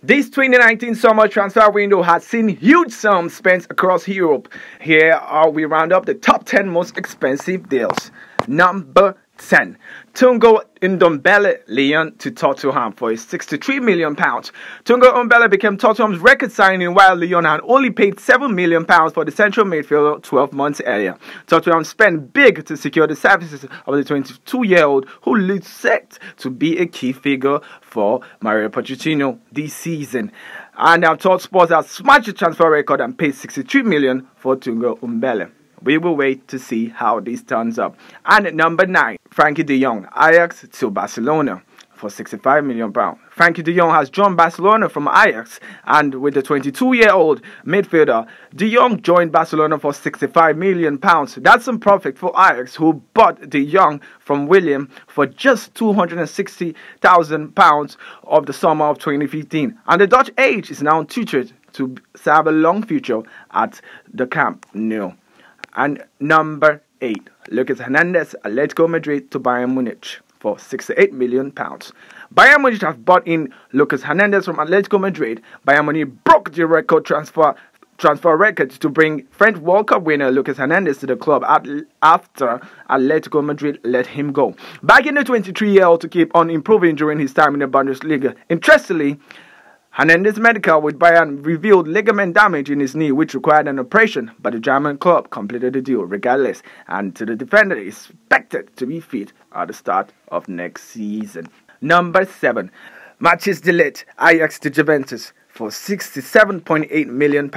This 2019 summer transfer window has seen huge sums spent across Europe. Here we round up the top 10 most expensive deals. Number 10. Tungo Ndombele Lyon to Tottenham for £63 million. Tungo Ndombele became Tottenham's record signing, while Lyon had only paid £7 million for the central midfielder 12 months earlier. Tottenham spent big to secure the services of the 22-year-old, who looks set to be a key figure for Mario Pochettino this season. And now TalkSport has smashed the transfer record and paid £63 million for Tungo Ndombele. We will wait to see how this turns up. And at number 9, Frankie de Jong, Ajax to Barcelona for £65 million. Frankie de Jong has joined Barcelona from Ajax, and with the 22-year-old midfielder, de Jong joined Barcelona for £65 million. That's some profit for Ajax, who bought de Jong from William for just £260,000 of the summer of 2015. And the Dutch age is now tutored to have a long future at the Camp Nou. And number 8, Lucas Hernandez, Atletico Madrid to Bayern Munich for £68 million. Bayern Munich have bought in Lucas Hernandez from Atletico Madrid. Bayern Munich broke the record transfer record to bring French World Cup winner Lucas Hernandez to the club after Atletico Madrid let him go. Backing the 23-year-old to keep on improving during his time in the Bundesliga. Interestingly, Hernandez's medical with Bayern revealed ligament damage in his knee, which required an operation, but the German club completed the deal regardless, and the defender is expected to be fit at the start of next season. Number 7, Matthijs de Ligt, Ajax to Juventus for £67.8 million.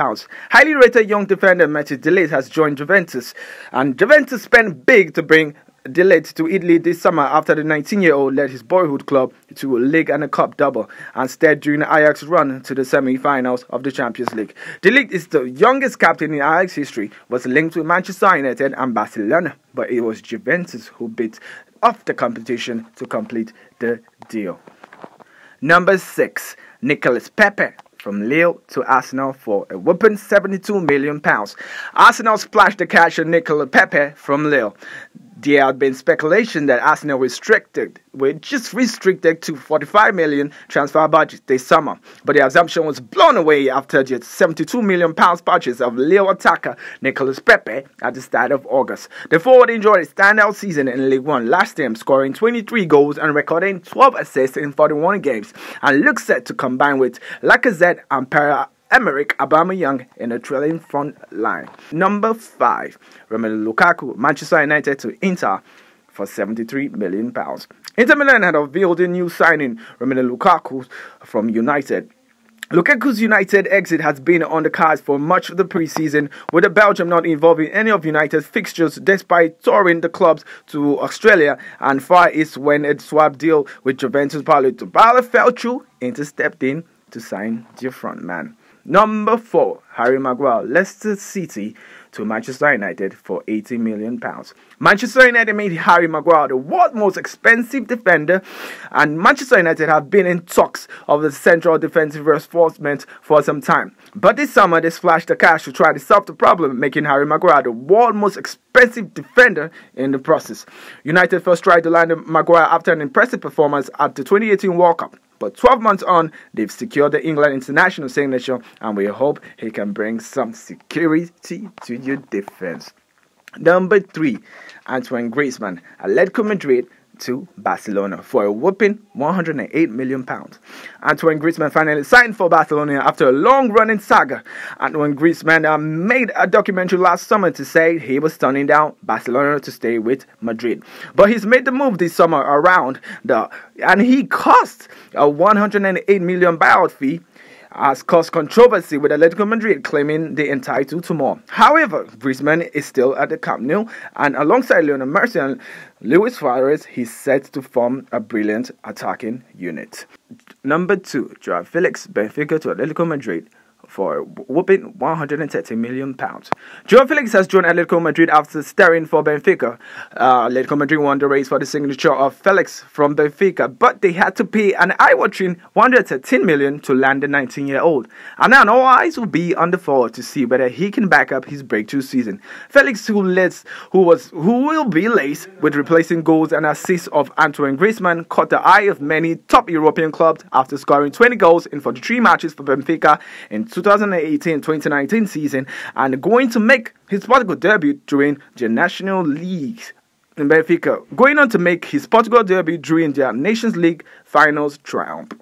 Highly rated young defender Matthijs de Ligt has joined Juventus, and Juventus spent big to bring de Ligt to Italy this summer after the 19-year-old led his boyhood club to a league and a cup double, and steered during Ajax's run to the semi-finals of the Champions League. De Ligt is the youngest captain in Ajax history, was linked with Manchester United and Barcelona, but it was Juventus who bit off the competition to complete the deal. Number 6, Nicolas Pepe from Lille to Arsenal for a whopping £72 million. Arsenal splashed the cash on Nicolas Pepe from Lille. There had been speculation that Arsenal were restricted to £45 million transfer budget this summer, but the assumption was blown away after the £72 million purchase of Lille attacker Nicolas Pepe at the start of August. The forward enjoyed a standout season in League One last year, scoring 23 goals and recording 12 assists in 41 games, and looks set to combine with Lacazette and Pierre-Emerick Aubameyang in a trailing front line. Number 5, Romelu Lukaku, Manchester United to Inter for £73 million. Inter Milan had unveiled a new signing, Romelu Lukaku from United. Lukaku's United exit has been on the cards for much of the preseason, with the Belgium not involved in any of United's fixtures despite touring the clubs to Australia and Far East when a swap deal with Juventus Paulo Dybala fell through. Inter stepped in to sign their front man. Number 4, Harry Maguire, Leicester City to Manchester United for £80 million. Manchester United made Harry Maguire the world's most expensive defender, and Manchester United have been in talks of the central defensive reinforcement for some time. But this summer they splashed the cash to try to solve the problem, making Harry Maguire the world's most expensive defender in the process. United first tried to land Maguire after an impressive performance at the 2018 World Cup. But 12 months on, they've secured the England international signature, and we hope he can bring some security to your defense. Number 3, Antoine Griezmann, Atletico Madrid to Barcelona for a whopping £108 million. Antoine Griezmann finally signed for Barcelona after a long-running saga. Antoine Griezmann made a documentary last summer to say he was turning down Barcelona to stay with Madrid. But he's made the move this summer and he cost a £108 million buyout fee, has caused controversy with Atletico Madrid claiming they're entitled to more. However, Griezmann is still at the Camp Nou, and alongside Lionel Messi and Luis Suarez, he's set to form a brilliant attacking unit. Number 2, Joao Felix, Benfica to Atletico Madrid for a whopping £130 million. Joao Felix has joined Atletico Madrid after starring for Benfica. Atletico Madrid won the race for the signature of Felix from Benfica, but they had to pay an eye-watching £113 million to land the 19-year-old. And now all eyes will be on the forward to see whether he can back up his breakthrough season. Felix, who will be laced with replacing goals and assists of Antoine Griezmann, caught the eye of many top European clubs after scoring 20 goals in 43 matches for Benfica in 2018-2019 season and going to make his Portugal debut during the National League. In Benfica, going on to make his Portugal debut during their Nations League finals triumph.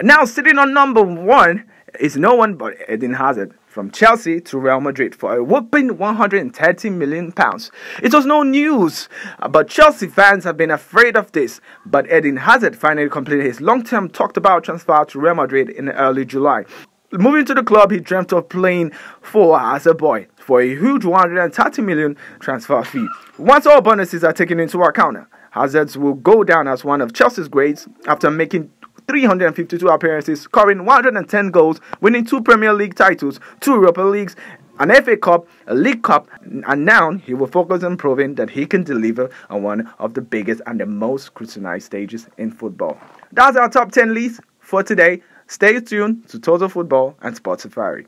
Now sitting on number 1 is no one but Eden Hazard, from Chelsea to Real Madrid for a whopping £130 million. It was no news, but Chelsea fans have been afraid of this. But Eden Hazard finally completed his long-term talked-about transfer to Real Madrid in early July. Moving to the club he dreamt of playing for as a boy for a huge £130 million transfer fee. Once all bonuses are taken into account, Hazard will go down as one of Chelsea's greats after making 352 appearances, scoring 110 goals, winning 2 Premier League titles, 2 Europa Leagues, an FA Cup, a League Cup, and now he will focus on proving that he can deliver on one of the biggest and the most scrutinized stages in football. That's our top 10 list for today. Stay tuned to Total Football and Sports Safari.